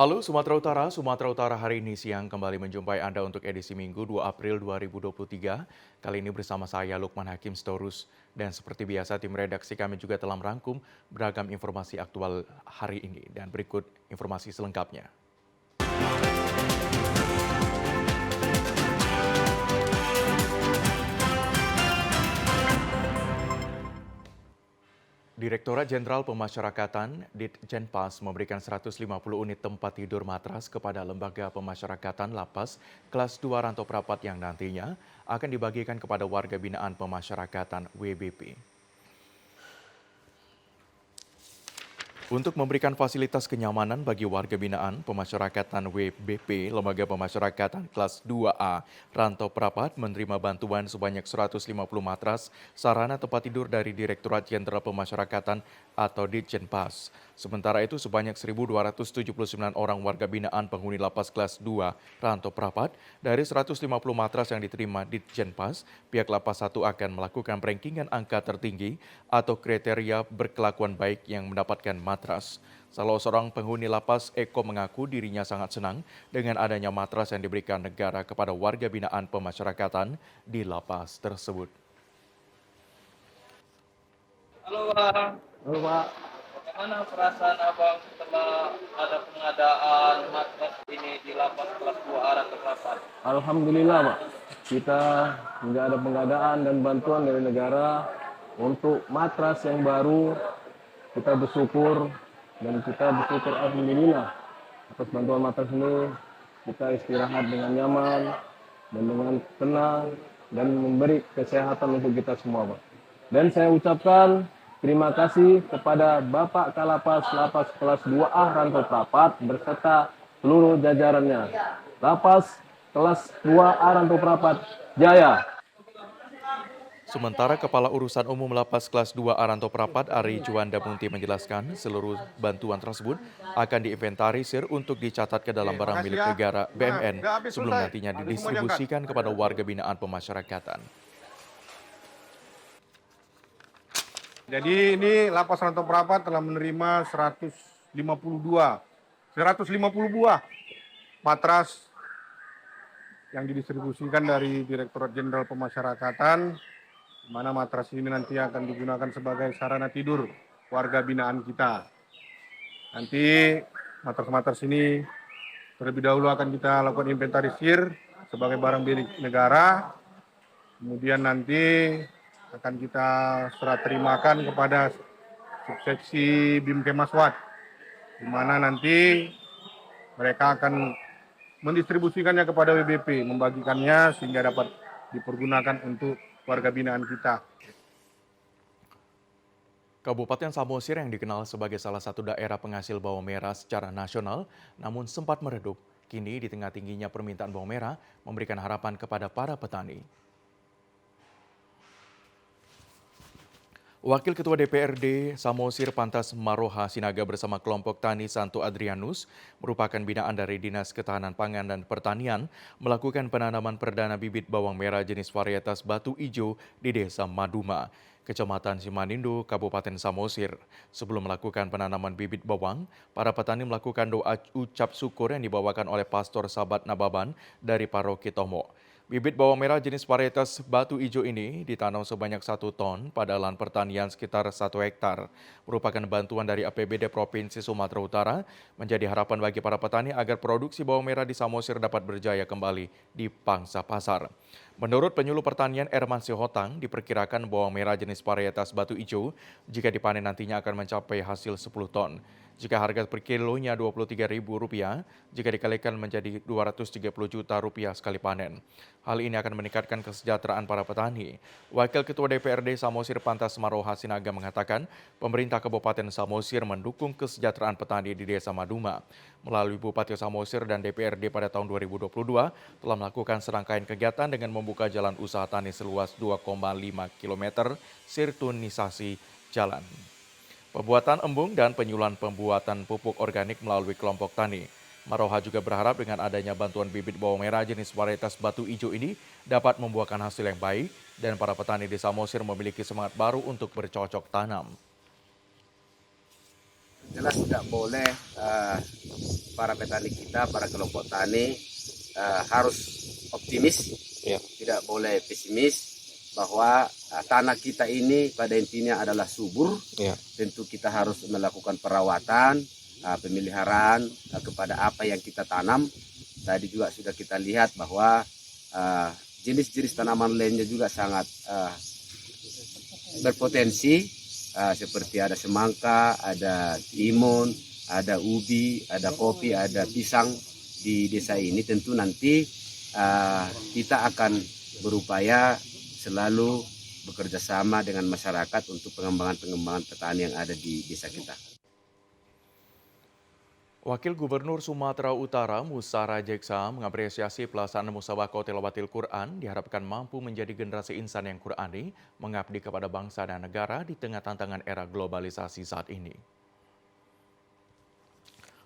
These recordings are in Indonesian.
Halo Sumatera Utara hari ini siang kembali menjumpai Anda untuk edisi Minggu 2 April 2023. Kali ini bersama saya Lukman Hakim Storus. Dan seperti biasa tim redaksi kami juga telah merangkum beragam informasi aktual hari ini. Dan berikut informasi selengkapnya. Direktorat Jenderal Pemasyarakatan Ditjenpas memberikan 150 unit tempat tidur matras kepada Lembaga Pemasyarakatan Lapas kelas 2 Rantau Prapat yang nantinya akan dibagikan kepada warga binaan pemasyarakatan WBP. Untuk memberikan fasilitas kenyamanan bagi warga binaan pemasyarakatan WBP, Lembaga Pemasyarakatan Kelas 2A Rantau Prapat menerima bantuan sebanyak 150 matras sarana tempat tidur dari Direktorat Jenderal Pemasyarakatan atau Ditjenpas. Sementara itu sebanyak 1.279 orang warga binaan penghuni lapas kelas 2 Rantau Prapat dari 150 matras yang diterima Ditjenpas, pihak lapas 1 akan melakukan rankingan angka tertinggi atau kriteria berkelakuan baik yang mendapatkan matras. Salah seorang penghuni lapas, Eko, mengaku dirinya sangat senang dengan adanya matras yang diberikan negara kepada warga binaan pemasyarakatan di lapas tersebut. Halo Bang, Halo Pak, bagaimana perasaan Abang setelah ada pengadaan matras ini di lapas kelas 2 arah terdapat? Alhamdulillah Pak. Kita nggak ada pengadaan dan bantuan dari negara untuk matras yang baru. Kita bersyukur dan kita bersyukur Alhamdulillah atas bantuan matras ini. Kita istirahat dengan nyaman dan dengan tenang dan memberi kesehatan untuk kita semua Pak. Dan saya ucapkan terima kasih kepada Bapak Kalapas Lapas kelas 2A Rantau Prapat berserta seluruh jajarannya. Lapas kelas 2A Rantau Prapat Jaya. Sementara Kepala Urusan Umum Lapas Kelas 2 Rantau Prapat Ari Juanda Munti menjelaskan seluruh bantuan tersebut akan diinventarisir untuk dicatat ke dalam barang milik negara BMN sebelum nantinya didistribusikan kepada warga binaan pemasyarakatan. Jadi ini Lapas Rantau Prapat telah menerima 150 buah matras yang didistribusikan dari Direktorat Jenderal Pemasyarakatan, di mana matras ini nanti akan digunakan sebagai sarana tidur warga binaan kita. Nanti matras-matras ini terlebih dahulu akan kita lakukan inventarisir sebagai barang milik negara, kemudian nanti akan kita serah terimakan kepada subseksi BIM Kemaswat, di mana nanti mereka akan mendistribusikannya kepada WBP, membagikannya sehingga dapat dipergunakan untuk warga binaan kita. Kabupaten Samosir yang dikenal sebagai salah satu daerah penghasil bawang merah secara nasional, namun sempat meredup. Kini di tengah tingginya permintaan bawang merah memberikan harapan kepada para petani. Wakil Ketua DPRD Samosir Pantas Maroha Sinaga bersama kelompok Tani Santo Adrianus merupakan binaan dari Dinas Ketahanan Pangan dan Pertanian melakukan penanaman perdana bibit bawang merah jenis varietas batu ijo di Desa Maduma, Kecamatan Simanindo, Kabupaten Samosir. Sebelum melakukan penanaman bibit bawang, para petani melakukan doa ucap syukur yang dibawakan oleh Pastor Sabat Nababan dari Paroki Tomo. Bibit bawang merah jenis varietas batu ijo ini ditanam sebanyak 1 ton pada lahan pertanian sekitar 1 hektar. Merupakan bantuan dari APBD Provinsi Sumatera Utara, menjadi harapan bagi para petani agar produksi bawang merah di Samosir dapat berjaya kembali di pangsa pasar. Menurut penyuluh pertanian Erman Sihotang, diperkirakan bawang merah jenis varietas batu ijo jika dipanen nantinya akan mencapai hasil 10 ton. Jika harga per kilonya Rp23.000, jika dikalikan menjadi Rp230 juta sekali panen. Hal ini akan meningkatkan kesejahteraan para petani. Wakil Ketua DPRD Samosir Pantas Maroha Sinaga mengatakan, pemerintah Kabupaten Samosir mendukung kesejahteraan petani di Desa Maduma. Melalui Bupati Samosir dan DPRD pada tahun 2022 telah melakukan serangkaian kegiatan dengan membuka jalan usaha tani seluas 2,5 km sirtunisasi jalan. Pembuatan embung dan penyuluhan pembuatan pupuk organik melalui kelompok tani. Maroha juga berharap dengan adanya bantuan bibit bawang merah jenis varietas batu ijo ini dapat membuahkan hasil yang baik dan para petani di Samosir memiliki semangat baru untuk bercocok tanam. jelas tidak boleh para petani kita, para kelompok tani harus optimis, tidak boleh pesimis bahwa tanah kita ini pada intinya adalah subur. Tentu kita harus melakukan perawatan, pemeliharaan kepada apa yang kita tanam. Tadi juga sudah kita lihat bahwa jenis-jenis tanaman lainnya juga sangat berpotensi, seperti ada semangka, ada timun, ada ubi, ada kopi, ada pisang di desa ini. Tentu nanti kita akan berupaya selalu bekerja sama dengan masyarakat untuk pengembangan petani yang ada di desa kita. Wakil Gubernur Sumatera Utara Musa Rajeksa mengapresiasi pelaksanaan musabaqah tilawatil Quran diharapkan mampu menjadi generasi insan yang Qurani, mengabdi kepada bangsa dan negara di tengah tantangan era globalisasi saat ini.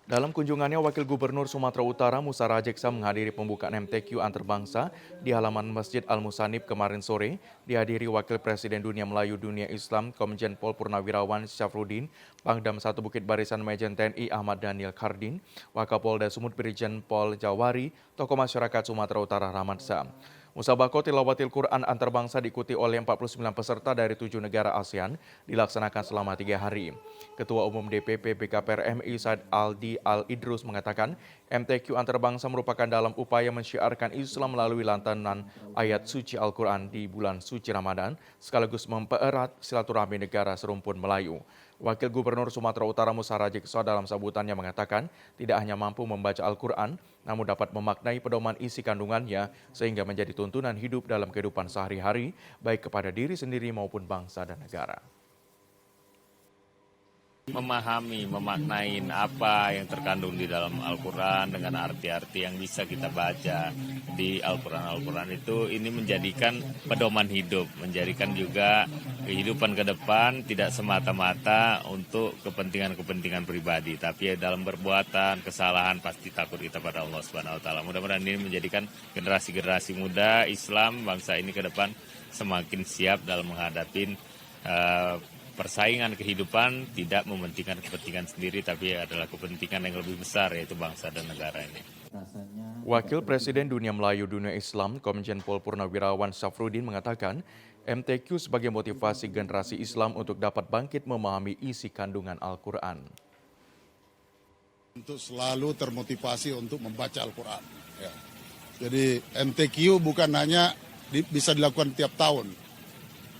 Dalam kunjungannya, Wakil Gubernur Sumatera Utara Musa Rajeksa menghadiri pembukaan MTQ Antarbangsa di halaman Masjid Al-Musanib kemarin sore, dihadiri Wakil Presiden Dunia Melayu Dunia Islam Komjen Pol Purnawirawan Syafruddin, Pangdam 1 Bukit Barisan Majen TNI Ahmad Daniel Kardin, Wakapolda Sumut Brigjen Pol Jawari, tokoh masyarakat Sumatera Utara Rahmat Sam. Musabaqah tilawatil Quran antarbangsa diikuti oleh 49 peserta dari 7 negara ASEAN, dilaksanakan selama 3 hari. Ketua Umum DPP BKPR MI Said Aldi Al-Idrus mengatakan, MTQ antarbangsa merupakan dalam upaya mensyiarkan Islam melalui lantunan ayat suci Al-Quran di bulan suci Ramadan, sekaligus mempererat silaturahmi negara serumpun Melayu. Wakil Gubernur Sumatera Utara Musa Rajeksa dalam sambutannya mengatakan tidak hanya mampu membaca Al-Quran, namun dapat memaknai pedoman isi kandungannya sehingga menjadi tuntunan hidup dalam kehidupan sehari-hari, baik kepada diri sendiri maupun bangsa dan negara. Memahami, memaknai apa yang terkandung di dalam Al-Quran dengan arti-arti yang bisa kita baca di Al-Quran itu ini menjadikan pedoman hidup, menjadikan juga kehidupan ke depan tidak semata-mata untuk kepentingan-kepentingan pribadi, tapi dalam perbuatan, kesalahan pasti takut kita pada Allah Subhanahu wa taala. Mudah-mudahan ini menjadikan generasi-generasi muda Islam bangsa ini ke depan semakin siap dalam menghadapi persaingan kehidupan, tidak mementingkan kepentingan sendiri, tapi adalah kepentingan yang lebih besar, yaitu bangsa dan negara ini. Wakil Presiden Dunia Melayu Dunia Islam Komjen Pol Purnawirawan Syafruddin mengatakan, MTQ sebagai motivasi generasi Islam untuk dapat bangkit memahami isi kandungan Al-Quran. Untuk selalu termotivasi untuk membaca Al-Quran. Ya. Jadi MTQ bukan hanya bisa dilakukan tiap tahun,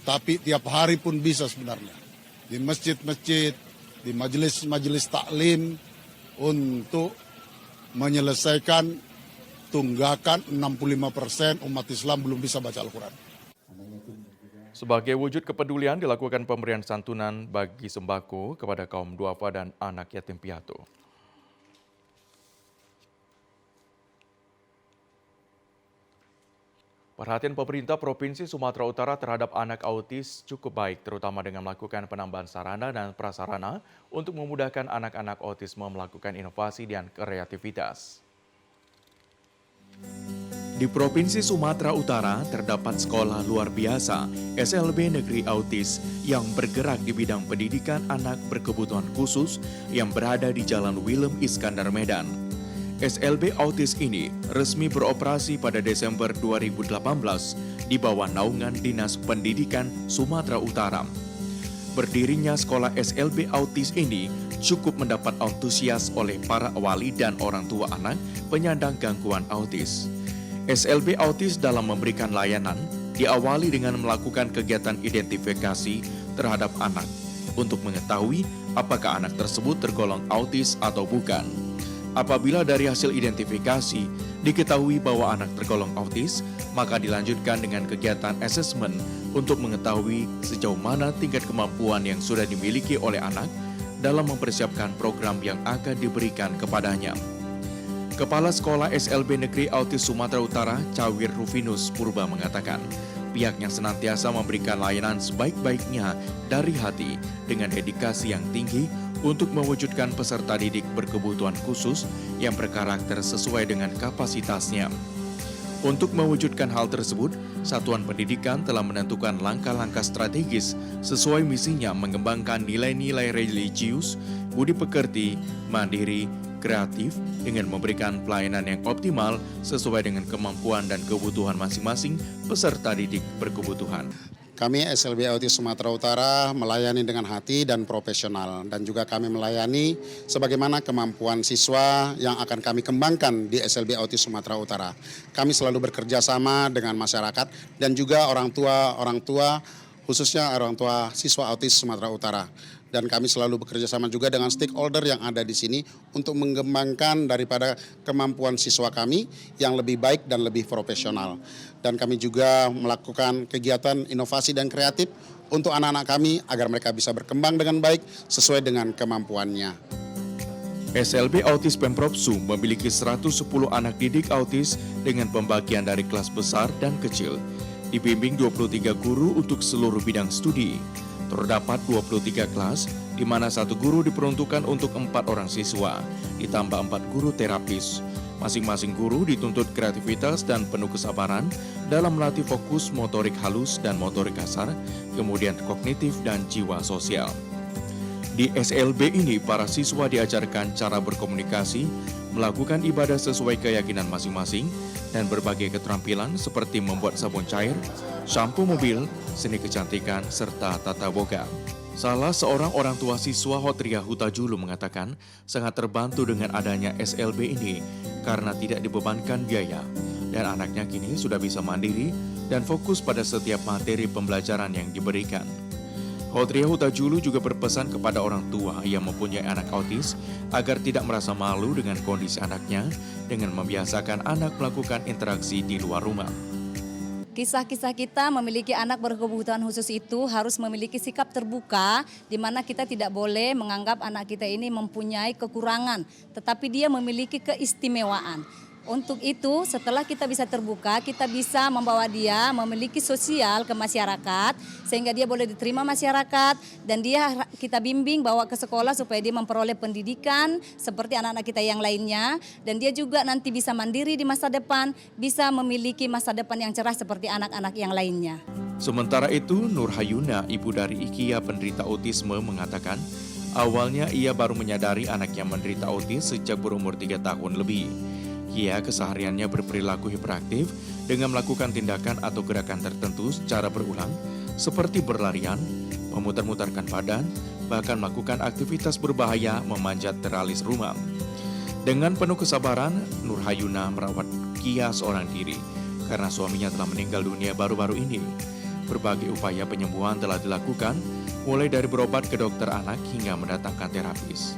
tapi tiap hari pun bisa sebenarnya. Di masjid-masjid, di majelis-majelis taklim untuk menyelesaikan tunggakan 65% umat Islam belum bisa baca Al-Quran. Sebagai wujud kepedulian dilakukan pemberian santunan bagi sembako kepada kaum duafa dan anak yatim piatu. Perhatian pemerintah Provinsi Sumatera Utara terhadap anak autis cukup baik, terutama dengan melakukan penambahan sarana dan prasarana untuk memudahkan anak-anak autisme melakukan inovasi dan kreativitas. Di Provinsi Sumatera Utara terdapat sekolah luar biasa SLB Negeri Autis yang bergerak di bidang pendidikan anak berkebutuhan khusus yang berada di Jalan Willem Iskandar Medan. SLB Autis ini resmi beroperasi pada Desember 2018 di bawah naungan Dinas Pendidikan Sumatera Utara. Berdirinya sekolah SLB Autis ini cukup mendapat antusias oleh para wali dan orang tua anak penyandang gangguan autis. SLB Autis dalam memberikan layanan diawali dengan melakukan kegiatan identifikasi terhadap anak untuk mengetahui apakah anak tersebut tergolong autis atau bukan. Apabila dari hasil identifikasi diketahui bahwa anak tergolong autis, maka dilanjutkan dengan kegiatan asesmen untuk mengetahui sejauh mana tingkat kemampuan yang sudah dimiliki oleh anak dalam mempersiapkan program yang akan diberikan kepadanya. Kepala Sekolah SLB Negeri Autis Sumatera Utara, Cawir Rufinus Purba mengatakan, pihaknya senantiasa memberikan layanan sebaik-baiknya dari hati dengan dedikasi yang tinggi untuk mewujudkan peserta didik berkebutuhan khusus yang berkarakter sesuai dengan kapasitasnya. Untuk mewujudkan hal tersebut, Satuan Pendidikan telah menentukan langkah-langkah strategis sesuai misinya mengembangkan nilai-nilai religius, budi pekerti, mandiri, kreatif dengan memberikan pelayanan yang optimal sesuai dengan kemampuan dan kebutuhan masing-masing peserta didik berkebutuhan. Kami SLB Autis Sumatera Utara melayani dengan hati dan profesional, dan juga kami melayani sebagaimana kemampuan siswa yang akan kami kembangkan di SLB Autis Sumatera Utara. Kami selalu bekerja sama dengan masyarakat dan juga orang tua khususnya orang tua siswa autis Sumatera Utara. Dan kami selalu bekerja sama juga dengan stakeholder yang ada di sini untuk mengembangkan daripada kemampuan siswa kami yang lebih baik dan lebih profesional. Dan kami juga melakukan kegiatan inovasi dan kreatif untuk anak-anak kami agar mereka bisa berkembang dengan baik sesuai dengan kemampuannya. SLB Autis Pemprov Sum memiliki 110 anak didik autis dengan pembagian dari kelas besar dan kecil. Dibimbing 23 guru untuk seluruh bidang studi. Terdapat 23 kelas, di mana 1 guru diperuntukkan untuk 4 orang siswa, ditambah 4 guru terapis. Masing-masing guru dituntut kreativitas dan penuh kesabaran dalam melatih fokus motorik halus dan motorik kasar, kemudian kognitif dan jiwa sosial. Di SLB ini, para siswa diajarkan cara berkomunikasi, melakukan ibadah sesuai keyakinan masing-masing, dan berbagai keterampilan seperti membuat sabun cair, shampoo mobil, seni kecantikan, serta tata boga. Salah seorang orang tua siswa Hotria Hutajulu mengatakan sangat terbantu dengan adanya SLB ini karena tidak dibebankan biaya, dan anaknya kini sudah bisa mandiri dan fokus pada setiap materi pembelajaran yang diberikan. Hotria Hutajulu juga berpesan kepada orang tua yang mempunyai anak autis agar tidak merasa malu dengan kondisi anaknya dengan membiasakan anak melakukan interaksi di luar rumah. Kisah-kisah kita memiliki anak berkebutuhan khusus itu harus memiliki sikap terbuka, di mana kita tidak boleh menganggap anak kita ini mempunyai kekurangan, tetapi dia memiliki keistimewaan. Untuk itu, setelah kita bisa terbuka, kita bisa membawa dia memiliki sosial ke masyarakat, sehingga dia boleh diterima masyarakat, dan kita bimbing bawa ke sekolah supaya dia memperoleh pendidikan seperti anak-anak kita yang lainnya, dan dia juga nanti bisa mandiri di masa depan, bisa memiliki masa depan yang cerah seperti anak-anak yang lainnya. Sementara itu, Nur Hayuna, ibu dari Ikia penderita autisme, mengatakan awalnya ia baru menyadari anaknya menderita autis sejak berumur 3 tahun lebih. Ia kesehariannya berperilaku hiperaktif dengan melakukan tindakan atau gerakan tertentu secara berulang, seperti berlarian, memutar-mutarkan badan, bahkan melakukan aktivitas berbahaya memanjat teralis rumah. Dengan penuh kesabaran, Nur Hayuna merawat Kia seorang diri karena suaminya telah meninggal dunia baru-baru ini. Berbagai upaya penyembuhan telah dilakukan, mulai dari berobat ke dokter anak hingga mendatangkan terapis.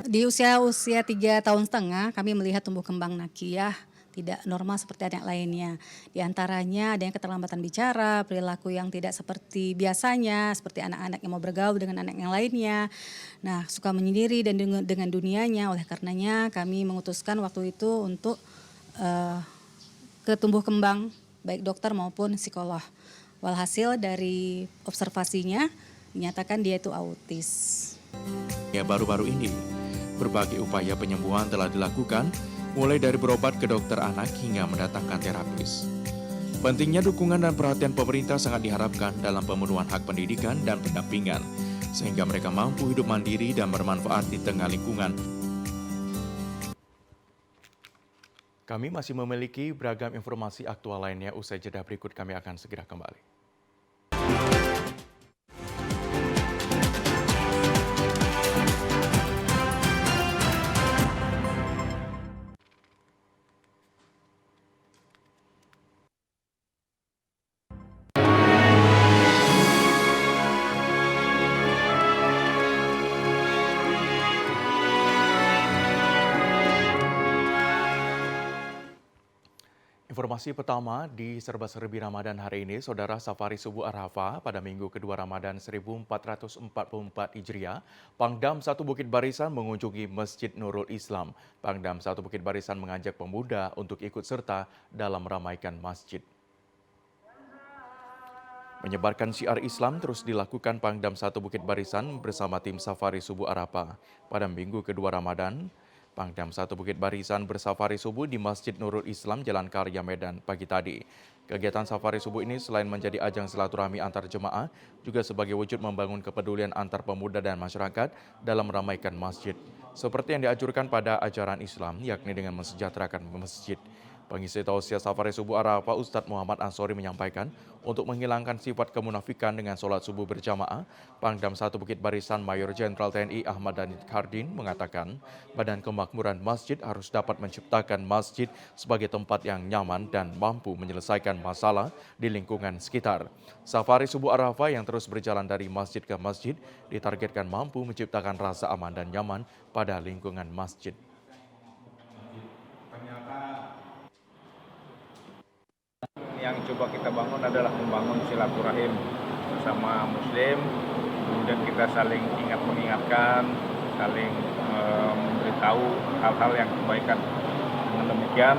Di usia 3,5 tahun kami melihat tumbuh kembang Nakiah tidak normal seperti anak lainnya. Di antaranya ada yang keterlambatan bicara, perilaku yang tidak seperti biasanya, seperti anak-anak yang mau bergaul dengan anak yang lainnya. Nah, suka menyendiri dan dengan dunianya. Oleh karenanya kami memutuskan waktu itu untuk ke tumbuh kembang baik dokter maupun psikolog. Walhasil dari observasinya dinyatakan dia itu autis. Ya, baru-baru ini berbagai upaya penyembuhan telah dilakukan, mulai dari berobat ke dokter anak hingga mendatangkan terapis. Pentingnya dukungan dan perhatian pemerintah sangat diharapkan dalam pemenuhan hak pendidikan dan pendampingan, sehingga mereka mampu hidup mandiri dan bermanfaat di tengah lingkungan. Kami masih memiliki beragam informasi aktual lainnya. Usai jeda berikut kami akan segera kembali. Informasi pertama di serba-serbi Ramadan hari ini, Saudara, safari subuh Arafah pada minggu kedua Ramadan 1444 Hijriah, Pangdam 1 Bukit Barisan mengunjungi Masjid Nurul Islam. Pangdam 1 Bukit Barisan mengajak pemuda untuk ikut serta dalam meramaikan masjid. Menyebarkan syiar Islam terus dilakukan Pangdam 1 Bukit Barisan bersama tim safari subuh Arafah pada minggu kedua Ramadan. Pangdam 1 Bukit Barisan bersafari subuh di Masjid Nurul Islam Jalan Karya Medan pagi tadi. Kegiatan safari subuh ini selain menjadi ajang silaturahmi antar jemaah, juga sebagai wujud membangun kepedulian antar pemuda dan masyarakat dalam meramaikan masjid. Seperti yang dianjurkan pada ajaran Islam, yakni dengan mensejahterakan masjid. Pengisi tausiah safari subuh Arafah Ustadz Muhammad Ansori menyampaikan untuk menghilangkan sifat kemunafikan dengan sholat subuh berjamaah, Pangdam 1 Bukit Barisan Mayor Jenderal TNI Ahmad Dhani Khardin mengatakan Badan Kemakmuran Masjid harus dapat menciptakan masjid sebagai tempat yang nyaman dan mampu menyelesaikan masalah di lingkungan sekitar. Safari subuh Arafah yang terus berjalan dari masjid ke masjid ditargetkan mampu menciptakan rasa aman dan nyaman pada lingkungan masjid. Yang coba kita bangun adalah membangun silaturahim bersama Muslim, kemudian kita saling ingat mengingatkan, saling memberitahu hal-hal yang kebaikan. Dengan demikian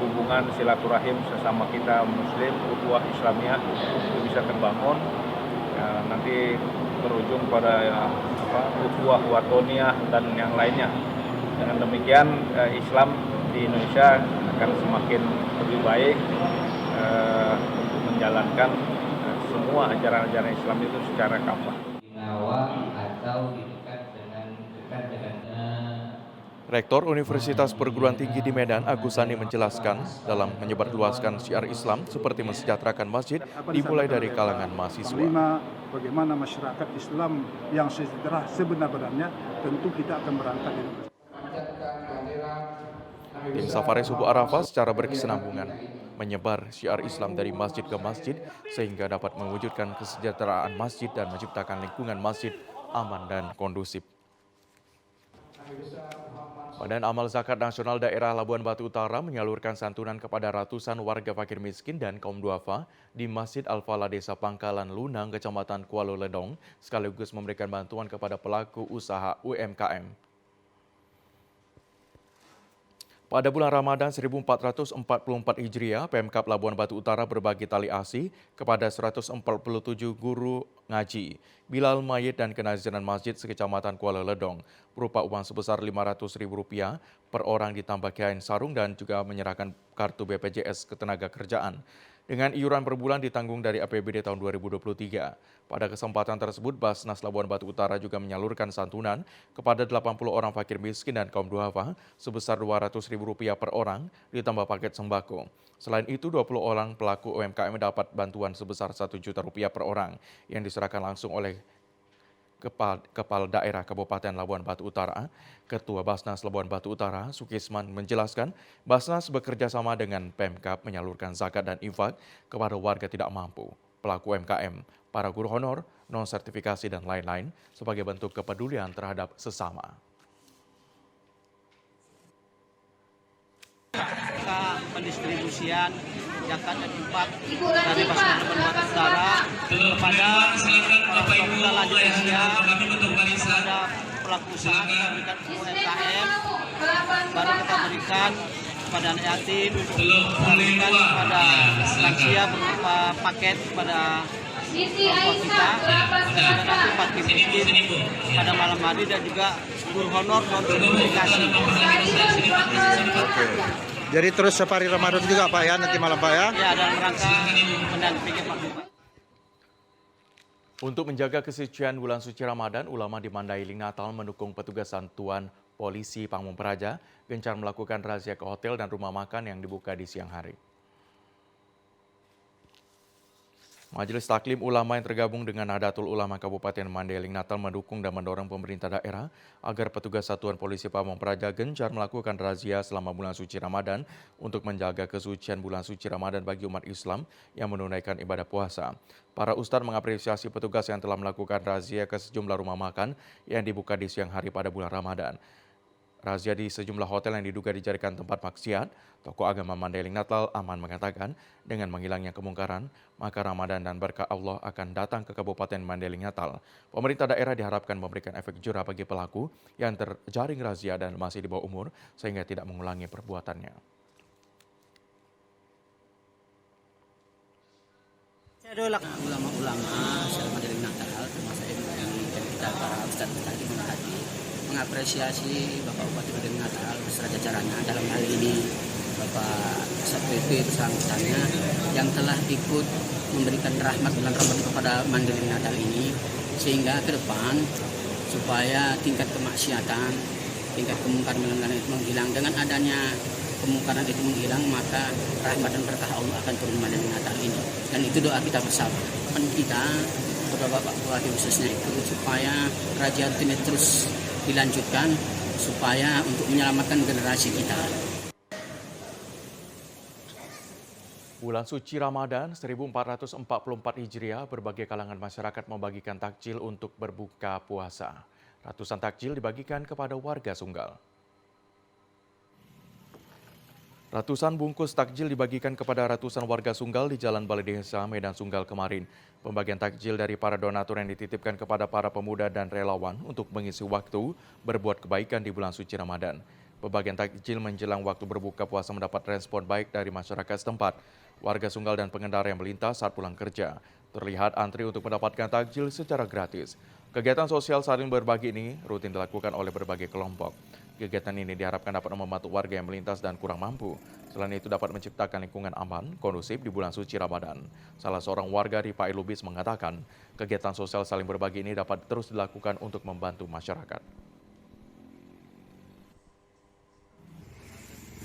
hubungan silaturahim sesama kita Muslim, ukhuwah Islamiyah itu bisa terbangun, nanti berujung pada ukhuwah watoniyah dan yang lainnya. Dengan demikian Islam di Indonesia akan semakin lebih baik untuk menjalankan semua ajaran-ajaran Islam itu secara kafah. Rektor Universitas Perguruan Tinggi di Medan, Agus Sani menjelaskan dalam menyebarluaskan syiar Islam seperti mensejahterakan masjid dimulai dari kalangan mahasiswa. Bagaimana masyarakat Islam yang sejahtera sebenar-benarnya, tentu kita akan berangkat dari Tim Safari Subuh Arafah secara berkesinambungan menyebar syiar Islam dari masjid ke masjid sehingga dapat mewujudkan kesejahteraan masjid dan menciptakan lingkungan masjid aman dan kondusif. Badan Amal Zakat Nasional Daerah Labuan Batu Utara menyalurkan santunan kepada ratusan warga fakir miskin dan kaum duafa di Masjid Al-Falah Desa Pangkalan Lunang, Kecamatan Kuala Ledong, sekaligus memberikan bantuan kepada pelaku usaha UMKM. Pada bulan Ramadan 1444 Hijriah, Pemkab Labuan Batu Utara berbagi tali asi kepada 147 guru ngaji, Bilal Mayit dan Kenaziran Masjid sekecamatan Kuala Ledong, berupa uang sebesar Rp500.000 per orang ditambah kain sarung dan juga menyerahkan kartu BPJS Ketenagakerjaan. Dengan iuran per bulan ditanggung dari APBD tahun 2023. Pada kesempatan tersebut, Basnas Labuan Batu Utara juga menyalurkan santunan kepada 80 orang fakir miskin dan kaum duafa sebesar Rp200.000 per orang ditambah paket sembako. Selain itu, 20 orang pelaku UMKM mendapat bantuan sebesar Rp1 juta per orang yang diserahkan langsung oleh Kepala Daerah Kabupaten Labuan Batu Utara. Ketua Basnas Labuan Batu Utara, Sukisman, menjelaskan Basnas bekerja sama dengan Pemkab menyalurkan zakat dan infak kepada warga tidak mampu, pelaku UMKM, para guru honor, non-sertifikasi, dan lain-lain sebagai bentuk kepedulian terhadap sesama. Pendistribusian zakat dan infak dari Basnas Labuan Batu Utara kepada pemuda lanjut usia, kepada pelaku usaha kita berikan UMKM, baru kita berikan kepada anak yatim, berikan kepada lansia berupa paket kepada orang tua kita, dan nanti fakir miskin pada malam hari dan juga guru honor non sertifikasi. Jadi terus safari Ramadan juga Pak ya, nanti malam Pak ya? Ya, dalam rangka mendampingi Pak Bupati. Untuk menjaga kesucian bulan suci Ramadan, ulama di Mandailing Natal mendukung petugas satuan polisi Pamong Praja gencar melakukan razia ke hotel dan rumah makan yang dibuka di siang hari. Majelis Taklim Ulama yang tergabung dengan Nahdlatul Ulama Kabupaten Mandailing Natal mendukung dan mendorong pemerintah daerah agar petugas Satuan Polisi Pamong Praja gencar melakukan razia selama bulan suci Ramadan untuk menjaga kesucian bulan suci Ramadan bagi umat Islam yang menunaikan ibadah puasa. Para ustadz mengapresiasi petugas yang telah melakukan razia ke sejumlah rumah makan yang dibuka di siang hari pada bulan Ramadan. Razia di sejumlah hotel yang diduga dijadikan tempat maksiat, tokoh agama Mandailing Natal Aman mengatakan dengan menghilangnya kemungkaran, maka Ramadan dan berkah Allah akan datang ke Kabupaten Mandailing Natal. Pemerintah daerah diharapkan memberikan efek jera bagi pelaku yang terjaring razia dan masih di bawah umur sehingga tidak mengulangi perbuatannya. Ulama-ulama selama Mandailing Natal, termasuk yang kita para ustadz tadi menghati mengapresiasi Bapak Bupati Madani Natal beserta jajarannya dalam hal ini Bapak Satpol PP bersangkutannya yang telah ikut memberikan rahmat bulan Ramadan kepada Mandiri Natal ini, sehingga ke depan supaya tingkat kemaksiatan, tingkat kemungkaran itu menghilang. Dengan adanya kemungkaran itu menghilang, maka rahmat dan berkah Allah akan turun Mandiri Natal ini. Dan itu doa kita bersama. Kita kepada Bapak Bupati khususnya itu supaya Raja Rutin terus dilanjutkan supaya untuk menyelamatkan generasi kita. Bulan suci Ramadan 1444 Hijriah, berbagai kalangan masyarakat membagikan takjil untuk berbuka puasa. Ratusan takjil dibagikan kepada warga Sunggal. Ratusan bungkus takjil dibagikan kepada ratusan warga Sunggal di Jalan Balai Desa, Medan Sunggal kemarin. Pembagian takjil dari para donatur yang dititipkan kepada para pemuda dan relawan untuk mengisi waktu berbuat kebaikan di bulan suci Ramadan. Pembagian takjil menjelang waktu berbuka puasa mendapat respon baik dari masyarakat setempat. Warga Sunggal dan pengendara yang melintas saat pulang kerja terlihat antri untuk mendapatkan takjil secara gratis. Kegiatan sosial saling berbagi ini rutin dilakukan oleh berbagai kelompok. Kegiatan ini diharapkan dapat membantu warga yang melintas dan kurang mampu. Selain itu dapat menciptakan lingkungan aman, kondusif di bulan suci Ramadan. Salah seorang warga di Pai Lubis mengatakan, kegiatan sosial saling berbagi ini dapat terus dilakukan untuk membantu masyarakat.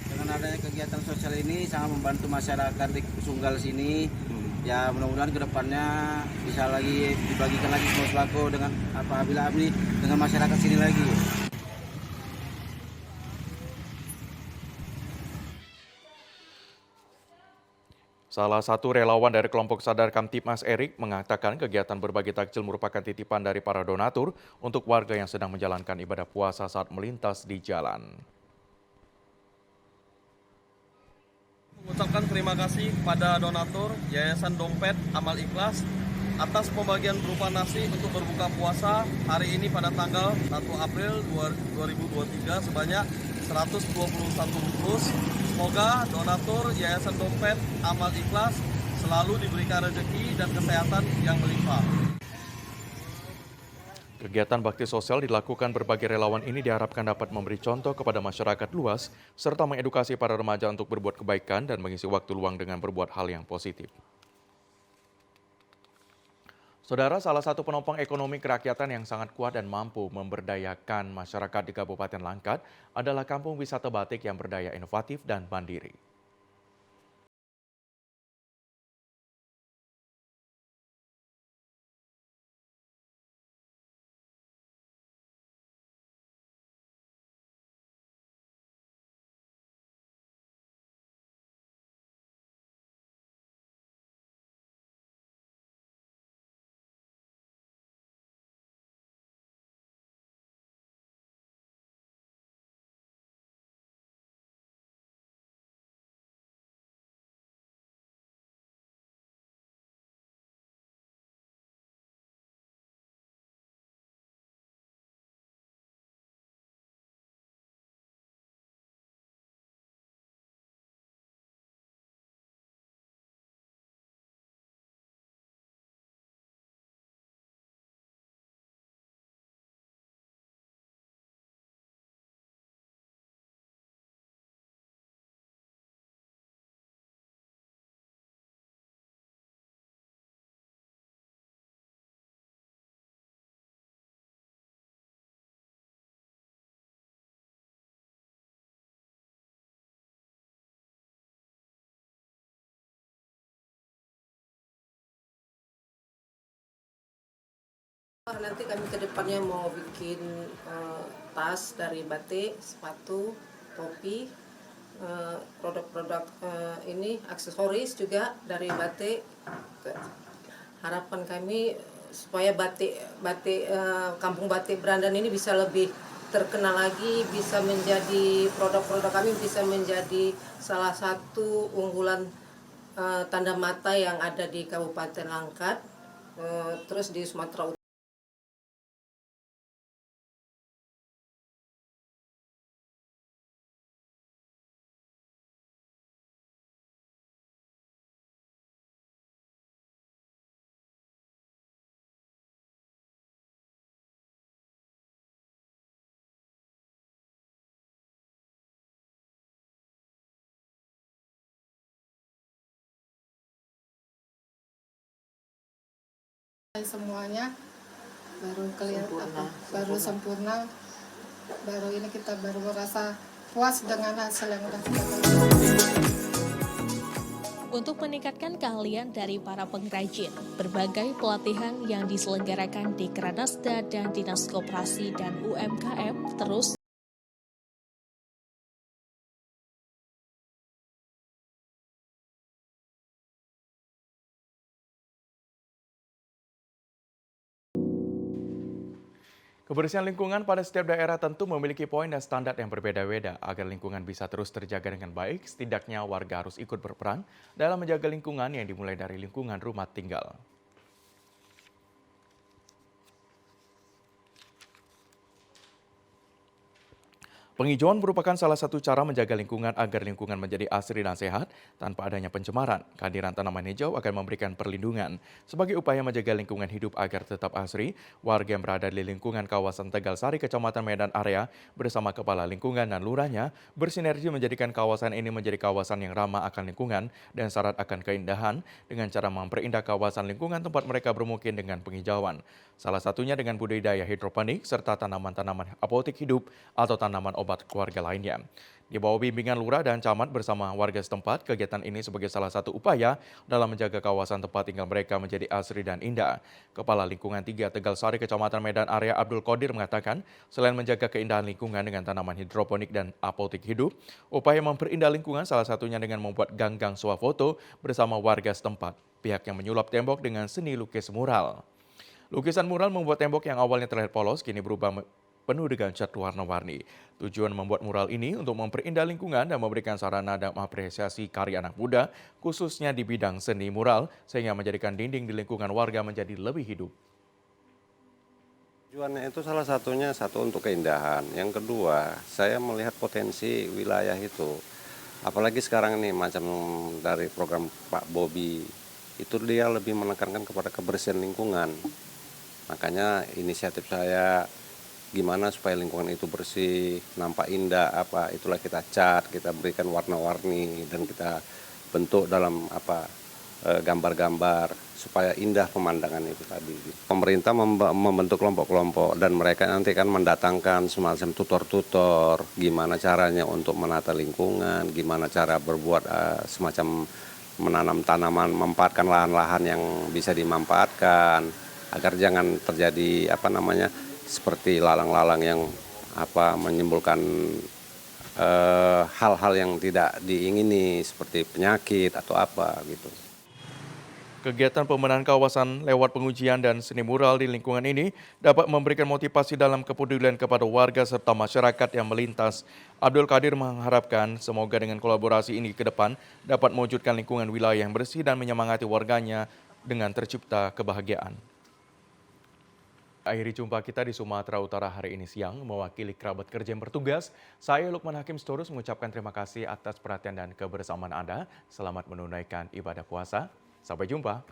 Dengan adanya kegiatan sosial ini sangat membantu masyarakat di Sunggal sini. Ya mudah-mudahan kedepannya bisa lagi dibagikan lagi semua sembako dengan apabila abdi dengan masyarakat sini lagi. Salah satu relawan dari kelompok Sadar Kamtipmas Erik mengatakan kegiatan berbagi takjil merupakan titipan dari para donatur untuk warga yang sedang menjalankan ibadah puasa saat melintas di jalan. Mengucapkan terima kasih kepada donatur Yayasan Dompet Amal Ikhlas atas pembagian berupa nasi untuk berbuka puasa hari ini pada tanggal 1 April 2023 sebanyak 121 bungkus. Semoga donatur Yayasan Dompet Amal Ikhlas selalu diberikan rezeki dan kesehatan yang melimpah. Kegiatan bakti sosial dilakukan berbagai relawan ini diharapkan dapat memberi contoh kepada masyarakat luas serta mengedukasi para remaja untuk berbuat kebaikan dan mengisi waktu luang dengan berbuat hal yang positif. Saudara, salah satu penopang ekonomi kerakyatan yang sangat kuat dan mampu memberdayakan masyarakat di Kabupaten Langkat adalah Kampung Wisata Batik yang berdaya inovatif dan mandiri. Nanti kami ke depannya mau bikin tas dari batik, sepatu, topi, produk-produk ini aksesoris juga dari batik. Harapan kami supaya batik Kampung Batik Berandan ini bisa lebih terkenal lagi, bisa menjadi produk-produk kami bisa menjadi salah satu unggulan tanda mata yang ada di Kabupaten Langkat, terus di Sumatera Utara. Semuanya baru kelihatan, baru sempurna, baru ini kita baru merasa puas dengan hasil yang sudah kita lakukan. Untuk meningkatkan keahlian dari para pengrajin, berbagai pelatihan yang diselenggarakan di Kranasda dan Dinas Koperasi dan UMKM terus Kebersihan lingkungan pada setiap daerah tentu memiliki poin dan standar yang berbeda-beda. Agar lingkungan bisa terus terjaga dengan baik, setidaknya warga harus ikut berperan dalam menjaga lingkungan yang dimulai dari lingkungan rumah tinggal. Penghijauan merupakan salah satu cara menjaga lingkungan agar lingkungan menjadi asri dan sehat tanpa adanya pencemaran. Kehadiran tanaman hijau akan memberikan perlindungan. Sebagai upaya menjaga lingkungan hidup agar tetap asri, warga yang berada di lingkungan kawasan Tegal Sari, Kecamatan Medan Area, bersama Kepala Lingkungan dan Lurahnya, bersinergi menjadikan kawasan ini menjadi kawasan yang ramah akan lingkungan dan syarat akan keindahan dengan cara memperindah kawasan lingkungan tempat mereka bermukim dengan penghijauan. Salah satunya dengan budidaya hidroponik serta tanaman-tanaman apotik hidup atau tanaman obat keluarga lainnya. Di bawah bimbingan lurah dan camat bersama warga setempat, kegiatan ini sebagai salah satu upaya dalam menjaga kawasan tempat tinggal mereka menjadi asri dan indah. Kepala Lingkungan 3 Tegal Sari, Kecamatan Medan Area, Abdul Qadir mengatakan, selain menjaga keindahan lingkungan dengan tanaman hidroponik dan apotik hidup, upaya memperindah lingkungan salah satunya dengan membuat ganggang swafoto bersama warga setempat. Pihak yang menyulap tembok dengan seni lukis mural. Lukisan mural membuat tembok yang awalnya terlihat polos kini berubah penuh dengan cat warna-warni. Tujuan membuat mural ini untuk memperindah lingkungan dan memberikan sarana dan mengapresiasi karya anak muda, khususnya di bidang seni mural, sehingga menjadikan dinding di lingkungan warga menjadi lebih hidup. Tujuannya itu salah satunya untuk keindahan. Yang kedua, saya melihat potensi wilayah itu. Apalagi sekarang ini macam dari program Pak Bobi, itu dia lebih menekankan kepada kebersihan lingkungan. Makanya inisiatif saya gimana supaya lingkungan itu bersih, nampak indah, itulah kita cat, kita berikan warna-warni dan kita bentuk dalam gambar-gambar supaya indah pemandangan itu tadi. Pemerintah membentuk kelompok-kelompok dan mereka nanti kan mendatangkan semacam tutor-tutor gimana caranya untuk menata lingkungan, gimana cara berbuat semacam menanam tanaman, memanfaatkan lahan-lahan yang bisa dimanfaatkan agar jangan terjadi seperti lalang-lalang yang menimbulkan hal-hal yang tidak diingini seperti penyakit atau gitu. Kegiatan pemenahan kawasan lewat pengujian dan seni mural di lingkungan ini dapat memberikan motivasi dalam kepedulian kepada warga serta masyarakat yang melintas. Abdul Qadir mengharapkan semoga dengan kolaborasi ini ke depan dapat mewujudkan lingkungan wilayah yang bersih dan menyemangati warganya dengan tercipta kebahagiaan. Akhiri jumpa kita di Sumatera Utara hari ini siang, mewakili kerabat kerja yang bertugas, saya Lukman Hakim Sitorus mengucapkan terima kasih atas perhatian dan kebersamaan Anda. Selamat menunaikan ibadah puasa. Sampai jumpa.